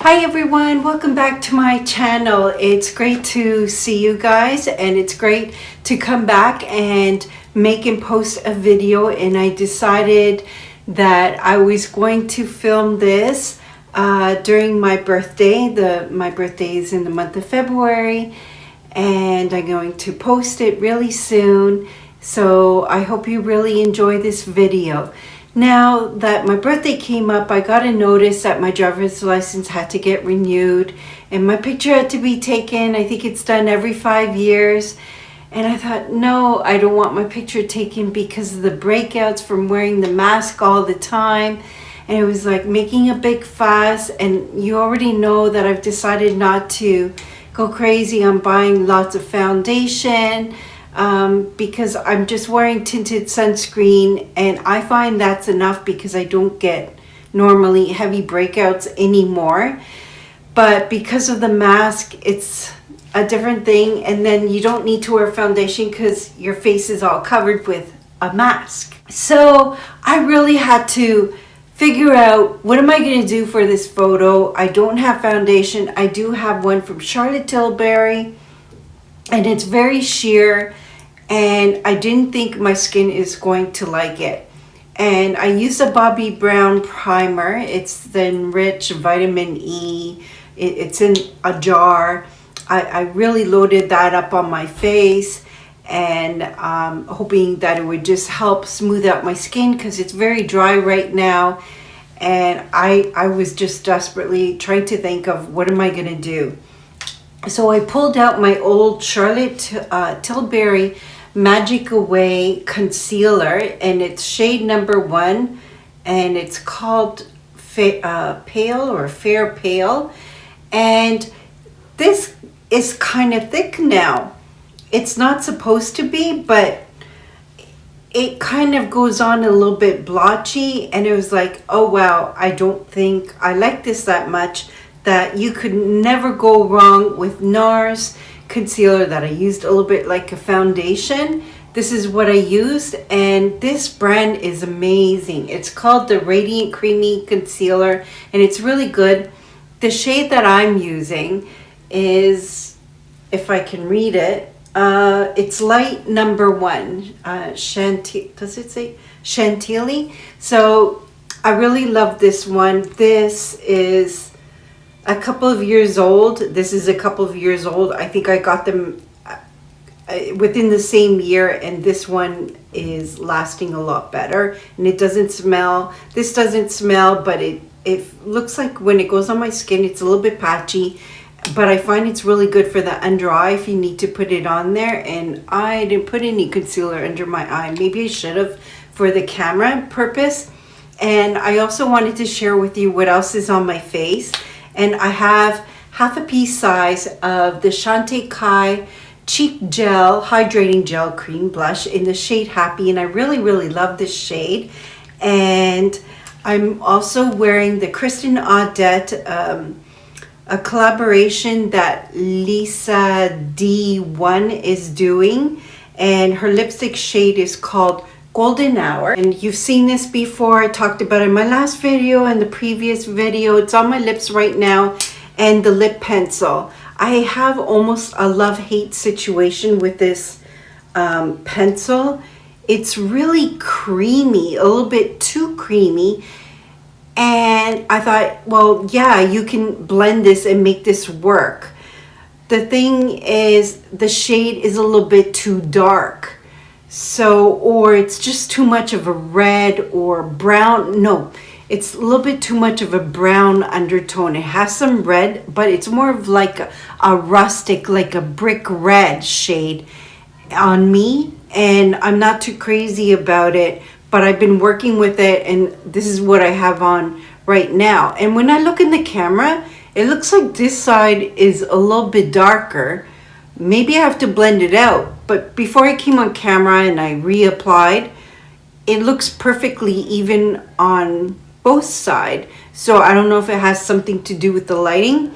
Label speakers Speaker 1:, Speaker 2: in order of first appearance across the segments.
Speaker 1: Hi everyone, welcome back to my channel. It's great to see you guys, and it's great to come back and make and post a video. And I decided that I was going to film this during my birthday. My birthday is in the month of February, and I'm going to post it really soon. So I hope you really enjoy this video. Now that my birthday came up, I got a notice that my driver's license had to get renewed and my picture had to be taken. I think it's done every 5 years. And I thought, no, I don't want my picture taken because of the breakouts from wearing the mask all the time. And it was like making a big fuss. And you already know that I've decided not to go crazy on buying lots of foundation. Because I'm just wearing tinted sunscreen, and I find that's enough because I don't get normally heavy breakouts anymore. But because of the mask, it's a different thing, and then you don't need to wear foundation because your face is all covered with a mask. So I really had to figure out, what am I going to do for this photo? I don't have foundation. I do have one from Charlotte Tilbury, and it's very sheer. And I didn't think my skin is going to like it. And I used a Barbie brown primer. It's the enriched vitamin E. It's in a jar. I really loaded that up on my face, and hoping that it would just help smooth out my skin because it's very dry right now. And I was just desperately trying to think of, what am I going to do? So I pulled out my old Charlotte Tilbury Magic Away concealer, and it's shade number 1, and it's called Pale or Fair Pale. And this is kind of thick now. It's not supposed to be, but it kind of goes on a little bit blotchy, and it was like, oh wow, I don't think I like this that much. That you could never go wrong with Nars Concealer that I used a little bit like a foundation. This is what I used, and this brand is amazing. It's called the Radiant Creamy Concealer, and it's really good. The shade that I'm using is, if I can read it, it's light number 1, does it say Chantilly? So I really love this one. This is a couple of years old. This is a couple of years old. I think I got them within the same year, and this one is lasting a lot better, and it doesn't smell. This doesn't smell, but it looks like when it goes on my skin, it's a little bit patchy, but I find it's really good for the under eye if you need to put it on there. And I didn't put any concealer under my eye. Maybe I should have for the camera purpose. And I also wanted to share with you what else is on my face. And I have half a piece size of the Chantecaille Cheek Gel Hydrating Gel Cream Blush in the shade Happy. And I really, really love this shade. And I'm also wearing the Kristen Audette, a collaboration that Lisa D1 is doing. And her lipstick shade is called Golden Hour, and you've seen this before. I talked about it in my last video and the previous video. It's on my lips right now. And the lip pencil, I have almost a love-hate situation with this pencil. It's really creamy, a little bit too creamy, and I thought, well, yeah, you can blend this and make this work. The thing is, the shade is a little bit too dark. So, or it's just too much of a red or brown. No, it's a little bit too much of a brown undertone. It has some red, but it's more of like a rustic, like a brick red shade on me. And I'm not too crazy about it, but I've been working with it, and this is what I have on right now. And when I look in the camera, it looks like this side is a little bit darker. Maybe I have to blend it out. But before I came on camera and I reapplied, it looks perfectly even on both sides. So I don't know if it has something to do with the lighting.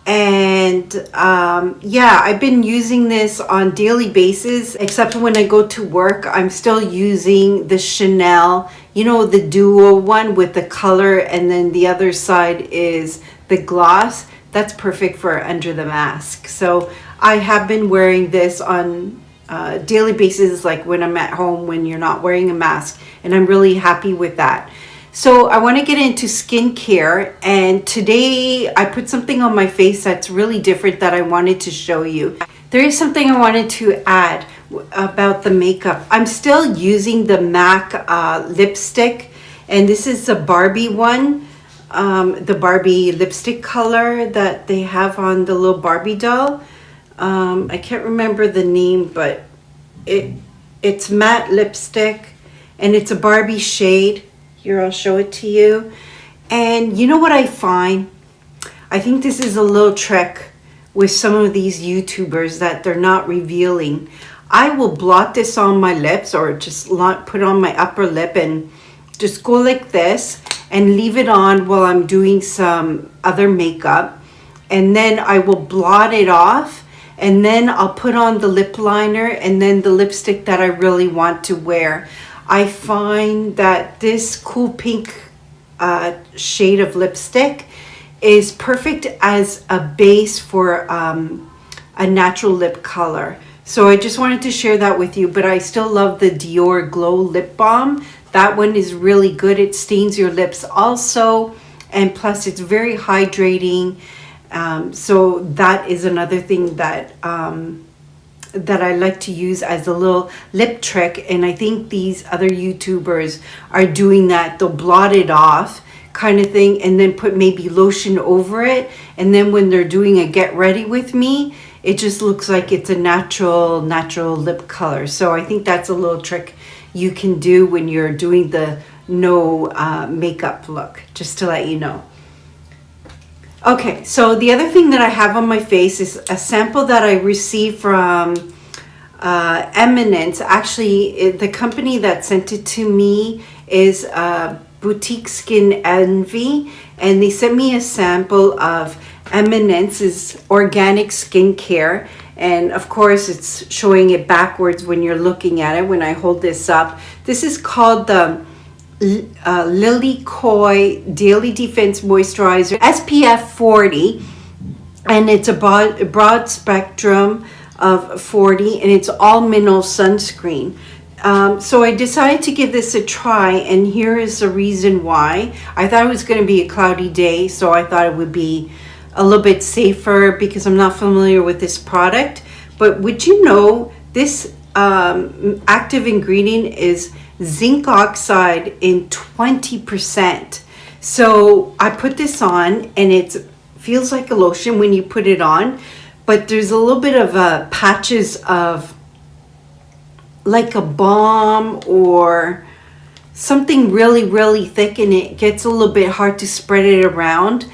Speaker 1: And yeah, I've been using this on daily basis, except when I go to work. I'm still using the Chanel, you know, the duo one with the color, and then the other side is the gloss, that's perfect for under the mask. So I have been wearing this on daily basis, like when I'm at home, when you're not wearing a mask, and I'm really happy with that. So I want to get into skincare, and today I put something on my face that's really different that I wanted to show you. There is something I wanted to add about the makeup. I'm still using the MAC lipstick, and this is the Barbie one, the Barbie lipstick color that they have on the little Barbie doll. I can't remember the name, but it's matte lipstick, and it's a Barbie shade. Here, I'll show it to you. And you know what I find? I think this is a little trick with some of these YouTubers that they're not revealing. I will blot this on my lips, or just put on my upper lip and just go like this and leave it on while I'm doing some other makeup. And then I will blot it off, and then I'll put on the lip liner and then the lipstick that I really want to wear. I find that this cool pink shade of lipstick is perfect as a base for a natural lip color. So I just wanted to share that with you, but I still love the Dior Glow Lip Balm. That one is really good. It stains your lips also, and plus it's very hydrating. So that is another thing that that I like to use as a little lip trick, and I think these other YouTubers are doing that. They'll blot it off kind of thing and then put maybe lotion over it, and then when they're doing a get ready with me, it just looks like it's a natural lip color. So I think that's a little trick you can do when you're doing the no makeup look, just to let you know. Okay, so the other thing that I have on my face is a sample that I received from Eminence. Actually, the company that sent it to me is Boutique Skin Envy, and they sent me a sample of Eminence's organic skincare. And of course, it's showing it backwards when you're looking at it when I hold this up. This is called the Lily Koi Daily Defense Moisturizer SPF 40, and it's a broad spectrum of 40, and it's all mineral sunscreen. So I decided to give this a try, and here is the reason why. I thought it was going to be a cloudy day, so I thought it would be a little bit safer because I'm not familiar with this product. But would you know this active ingredient is zinc oxide in 20%. So I put this on, and it feels like a lotion when you put it on, but there's a little bit of patches of like a balm or something really thick, and it gets a little bit hard to spread it around.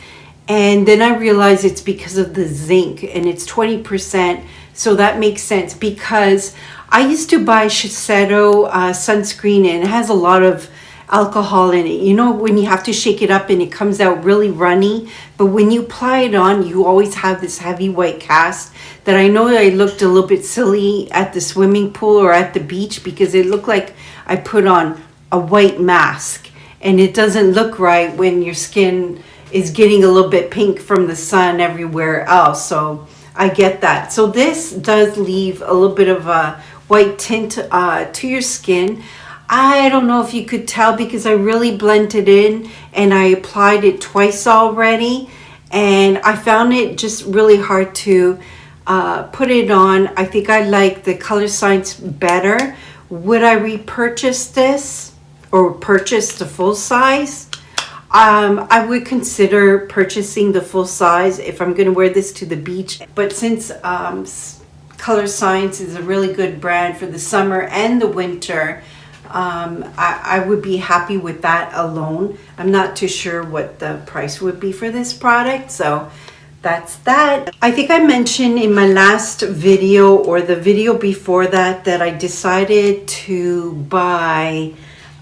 Speaker 1: And then I realized it's because of the zinc, and it's 20%. So that makes sense, because I used to buy Shiseido sunscreen, and it has a lot of alcohol in it. You know, when you have to shake it up and it comes out really runny, but when you apply it on, you always have this heavy white cast that I know I looked a little bit silly at the swimming pool or at the beach, because it looked like I put on a white mask, and it doesn't look right when your skin is getting a little bit pink from the sun everywhere else. So I get that. So this does leave a little bit of a white tint to your skin. I don't know if you could tell because I really blended in and I applied it twice already, and I found it just really hard to put it on. I think I like the Color Science better. Would I repurchase this or purchase the full size? I would consider purchasing the full size if I'm going to wear this to the beach. But since Color Science is a really good brand for the summer and the winter, I would be happy with that alone. I'm not too sure what the price would be for this product, so that's that. I think I mentioned in my last video or the video before that that I decided to buy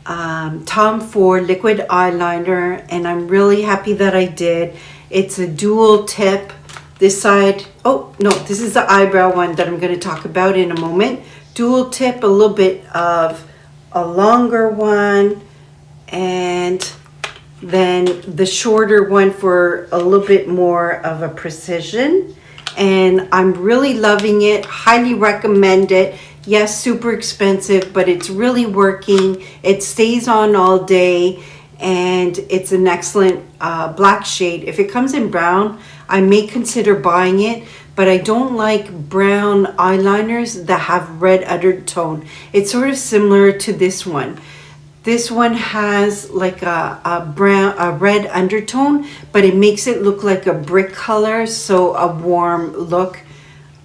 Speaker 1: Tom Ford liquid eyeliner, and I'm really happy that I did. It's a dual tip. This side, oh no, this is the eyebrow one that I'm going to talk about in a moment. Dual tip, a little bit of a longer one, and than the shorter one for a little bit more of a precision. And I'm really loving it. Highly recommend it. Yes, super expensive, but it's really working. It stays on all day, and it's an excellent black shade. If it comes in brown, I may consider buying it, but I don't like brown eyeliners that have red undertone. It's sort of similar to this one. This one has like a red undertone, but it makes it look like a brick color, so a warm look.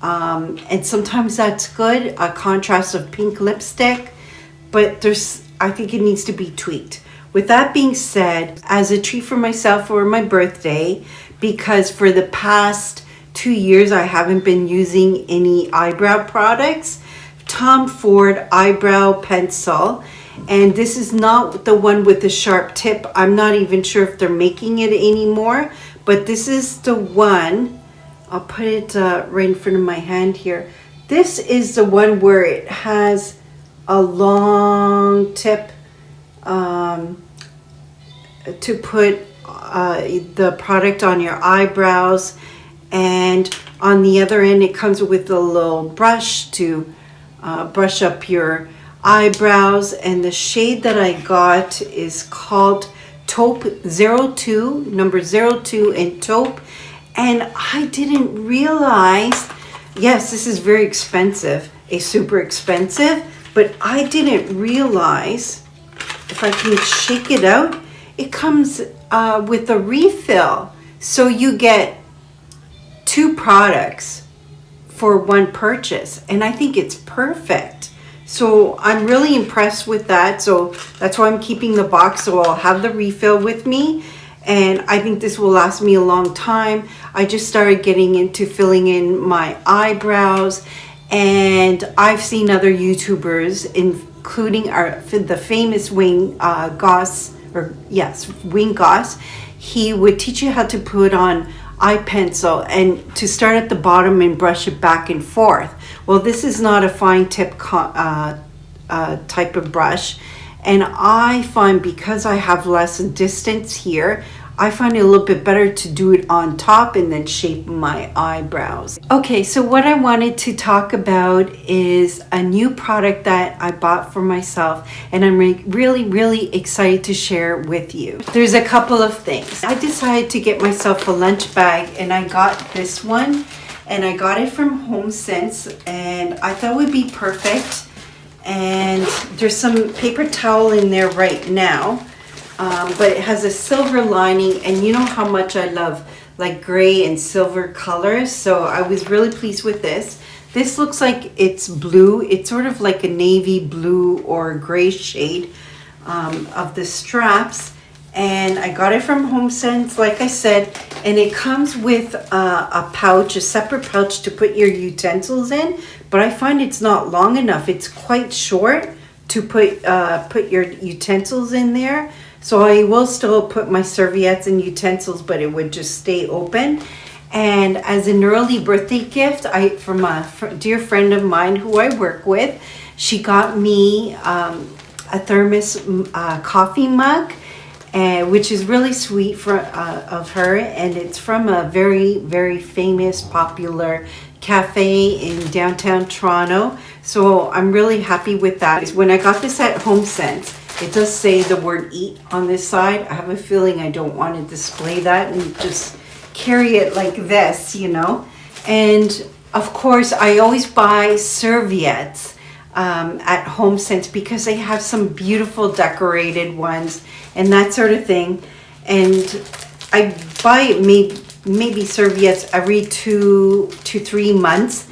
Speaker 1: And sometimes that's good, a contrast of pink lipstick, but I think it needs to be tweaked. With that being said, as a treat for myself for my birthday, because for the past 2 years I haven't been using any eyebrow products, Tom Ford eyebrow pencil, and this is not the one with the sharp tip. I'm not even sure if they're making it anymore, but this is the one. I'll put it right in front of my hand here. This is the one where it has a long tip to put the product on your eyebrows, and on the other end it comes with a little brush to brush up your eyebrows. And the shade that I got is called Taupe 02, number 02 in Taupe. And I didn't realize, yes, this is very expensive, super expensive, but I didn't realize, if I can shake it out, it comes with a refill. So you get 2 products for 1 purchase, and I think it's perfect. So I'm really impressed with that. So that's why I'm keeping the box, so I'll have the refill with me, and I think this will last me a long time. I just started getting into filling in my eyebrows, and I've seen other YouTubers, including the famous Wayne Goss, Wayne Goss. He would teach you how to put on eye pencil and to start at the bottom and brush it back and forth. Well, this is not a fine tip type of brush, and I find, because I have less distance here, I find it a little bit better to do it on top and then shape my eyebrows. Okay, so what I wanted to talk about is a new product that I bought for myself, and I'm really excited to share with you. There's a couple of things. I decided to get myself a lunch bag, and I got this one, and I got it from HomeSense, and I thought it would be perfect. And there's some paper towel in there right now. But it has a silver lining, and you know how much I love like gray and silver colors, so I was really pleased with this. This looks like it's blue. It's sort of like a navy blue or gray shade of the straps, and I got it from HomeSense, like I said, and it comes with a pouch, a separate pouch to put your utensils in, but I find it's not long enough. It's quite short to put your utensils in there. So I will still put my serviettes and utensils, but it would just stay open. And as an early birthday gift, from a dear friend of mine who I work with, she got me a thermos coffee mug, which is really sweet of her. And it's from a very famous, popular cafe in downtown Toronto. So I'm really happy with that. When I got this at HomeSense, it does say the word eat on this side. I have a feeling I don't want to display that and just carry it like this, you know. And of course, I always buy serviettes at HomeSense because they have some beautiful decorated ones and that sort of thing. And I buy maybe serviettes every 2 to 3 months.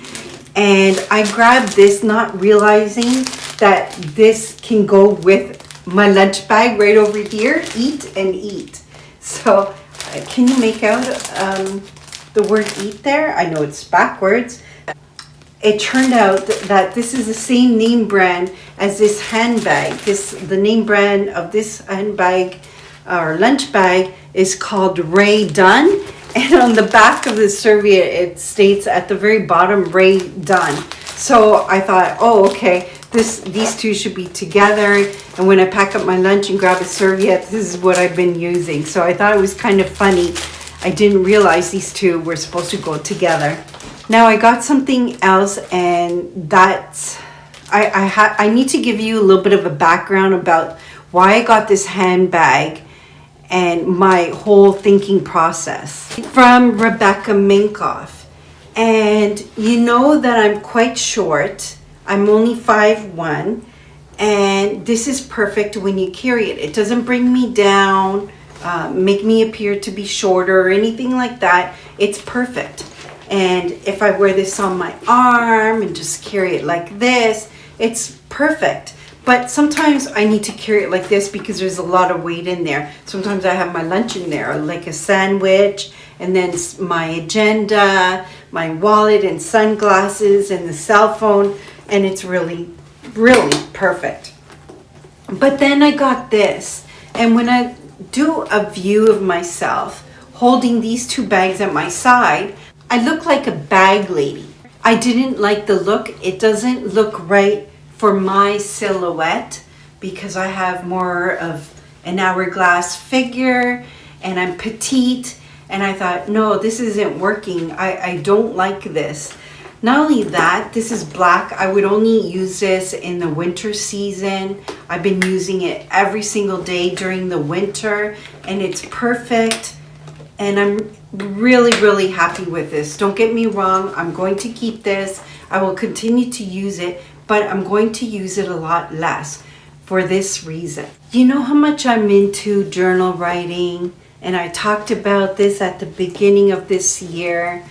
Speaker 1: And I grabbed this not realizing that this can go with my lunch bag right over here. Eat and eat. So can you make out the word eat there? I know it's backwards. It turned out that this is the same name brand as this handbag. The name brand of this handbag or lunch bag is called Ray Dunn. And on the back of the serviette, it states at the very bottom, Ray Dunn. So I thought, oh, okay. these two should be together. And when I pack up my lunch and grab a serviette, this is what I've been using. So I thought it was kind of funny. I didn't realize these two were supposed to go together. Now I got something else, and that's, I need to give you a little bit of a background about why I got this handbag and my whole thinking process. From Rebecca Minkoff. And you know that I'm quite short. I'm only 5'1", and this is perfect when you carry it. It doesn't bring me down, make me appear to be shorter or anything like that. It's perfect. And if I wear this on my arm and just carry it like this, it's perfect. But sometimes I need to carry it like this because there's a lot of weight in there. Sometimes I have my lunch in there, like a sandwich, and then my agenda, my wallet and sunglasses and the cell phone, and it's really, really perfect. But then I got this, and when I do a view of myself holding these two bags at my side, I look like a bag lady. I didn't like the look. It doesn't look right for my silhouette because I have more of an hourglass figure and I'm petite, and I thought, no, this isn't working. I don't like this. Not only that, this is black. I would only use this in the winter season. I've been using it every single day during the winter, and it's perfect. And I'm really, really happy with this. Don't get me wrong. I'm going to keep this. I will continue to use it, but I'm going to use it a lot less for this reason. You know how much I'm into journal writing, and I talked about this at the beginning of this year.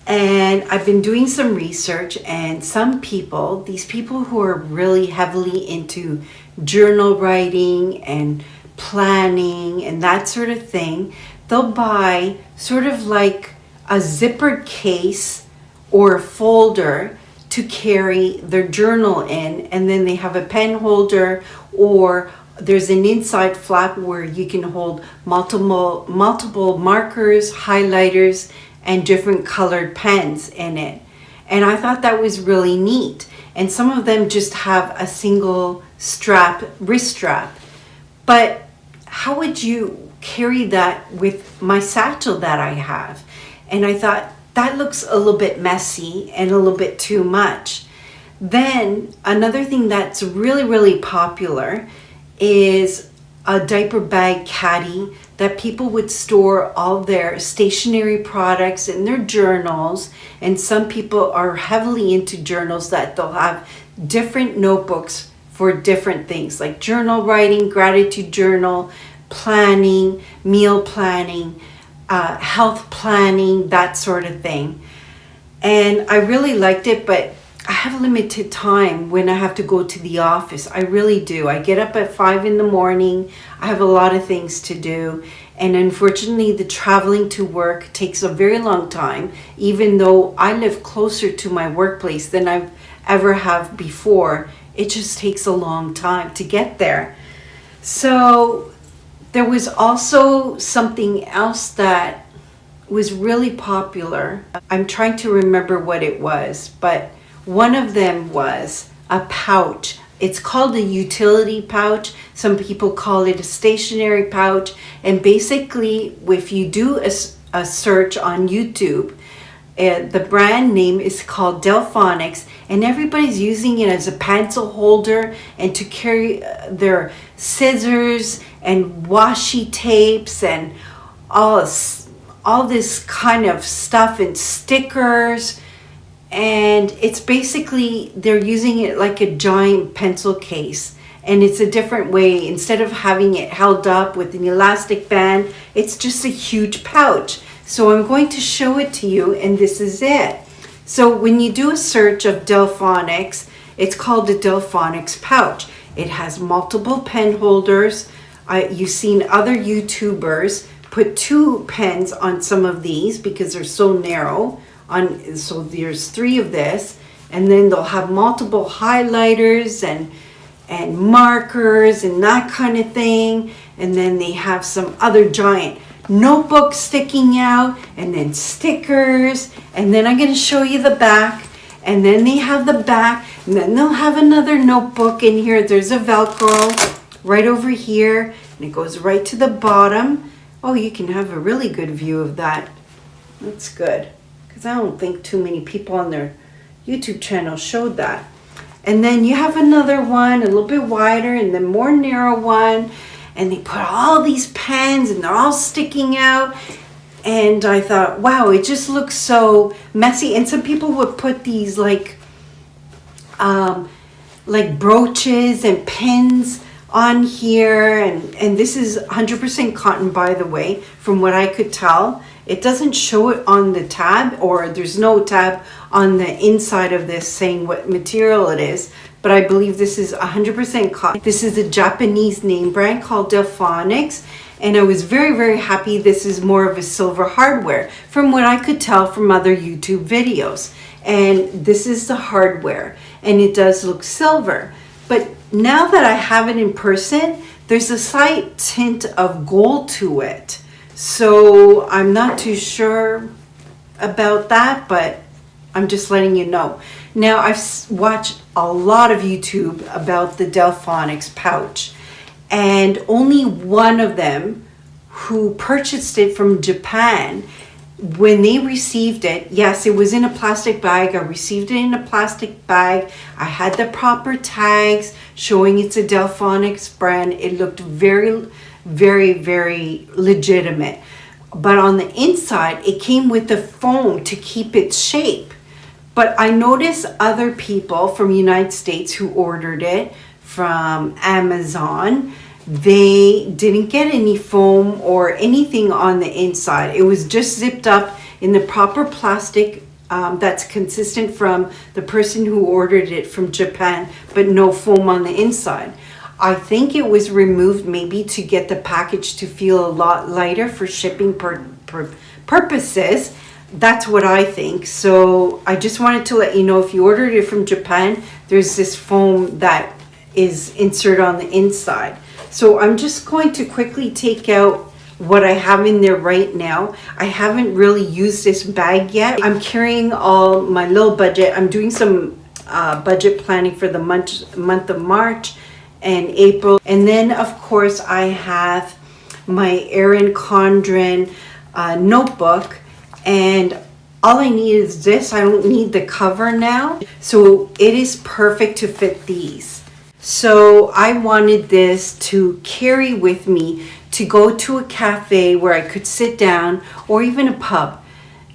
Speaker 1: And I've been doing some research, and some people, these people who are really heavily into journal writing and planning and that sort of thing, they'll buy sort of like a zippered case or a folder to carry their journal in, and then they have a pen holder, or there's an inside flap where you can hold multiple markers, highlighters, and different colored pens in it. And I thought that was really neat. And some of them just have a single strap, wrist strap. But how would you carry that with my satchel that I have? And I thought that looks a little bit messy and a little bit too much. Then another thing that's really, really popular is a diaper bag caddy that people would store all their stationery products and their journals. And some people are heavily into journals that they'll have different notebooks for different things, like journal writing, gratitude journal, planning, meal planning, health planning, that sort of thing. And I really liked it, but I have limited time when I have to go to the office. I really do. I get up at 5 in the morning. I have a lot of things to do. And unfortunately, the traveling to work takes a very long time, even though I live closer to my workplace than I've ever have before. It just takes a long time to get there. So there was also something else that was really popular. I'm trying to remember what it was, but one of them was a pouch. It's called a utility pouch. Some people call it a stationary pouch. And basically, if you do a search on YouTube, the brand name is called Delfonics, and everybody's using it as a pencil holder and to carry their scissors and washi tapes and all this kind of stuff and stickers. And it's basically, they're using it like a giant pencil case, and it's a different way. Instead of having it held up with an elastic band, it's just a huge pouch. So I'm going to show it to you, and this is it. So when you do a search of Delfonics, it's called the Delfonics pouch. It has multiple pen holders. You've seen other YouTubers put 2 pens on some of these because they're so narrow. So there's 3 of this, and then they'll have multiple highlighters and markers and that kind of thing. And then they have some other giant notebooks sticking out, and then stickers. And then I'm going to show you the back. And then they have the back, and then they'll have another notebook in here. There's a Velcro right over here, and it goes right to the bottom. Oh, you can have a really good view of that. That's good, because I don't think too many people on their YouTube channel showed that. And then you have another one, a little bit wider, and then more narrow one. And they put all these pens, and they're all sticking out. And I thought, wow, it just looks so messy. And some people would put these like brooches and pins on here. And this is 100% cotton, by the way, from what I could tell. It doesn't show it on the tab, or there's no tab on the inside of this saying what material it is. But I believe this is 100% cotton. This is a Japanese name brand called Delfonics. And I was very, very happy. This is more of a silver hardware from what I could tell from other YouTube videos. And this is the hardware, and it does look silver. But now that I have it in person, there's a slight tint of gold to it. So I'm not too sure about that, but I'm just letting you know. Now, I've watched a lot of YouTube about the Delfonics pouch. And only one of them who purchased it from Japan, when they received it, yes, it was in a plastic bag. I received it in a plastic bag. I had the proper tags showing it's a Delfonics brand. It looked very, very, very legitimate. But on the inside, it came with the foam to keep its shape. But I noticed other people from the United States who ordered it from Amazon, they didn't get any foam or anything on the inside. It was just zipped up in the proper plastic that's consistent from the person who ordered it from Japan, but no foam on the inside. I think it was removed maybe to get the package to feel a lot lighter for shipping purposes. That's what I think. So I just wanted to let you know, if you ordered it from Japan, there's this foam that is inserted on the inside. So I'm just going to quickly take out what I have in there right now. I haven't really used this bag yet. I'm carrying all my little budget. I'm doing some budget planning for the month of March and April. And then of course I have my Erin Condren notebook, and all I need is this. I don't need the cover now. So it is perfect to fit these. So I wanted this to carry with me to go to a cafe where I could sit down, or even a pub.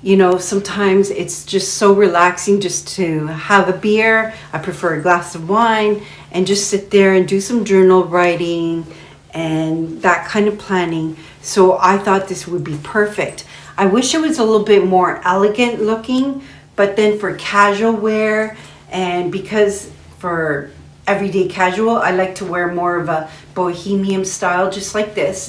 Speaker 1: You know, sometimes it's just so relaxing just to have a beer. I prefer a glass of wine and just sit there and do some journal writing and that kind of planning. So I thought this would be perfect. I wish it was a little bit more elegant looking, but then for casual wear, and because for everyday casual, I like to wear more of a bohemian style, just like this.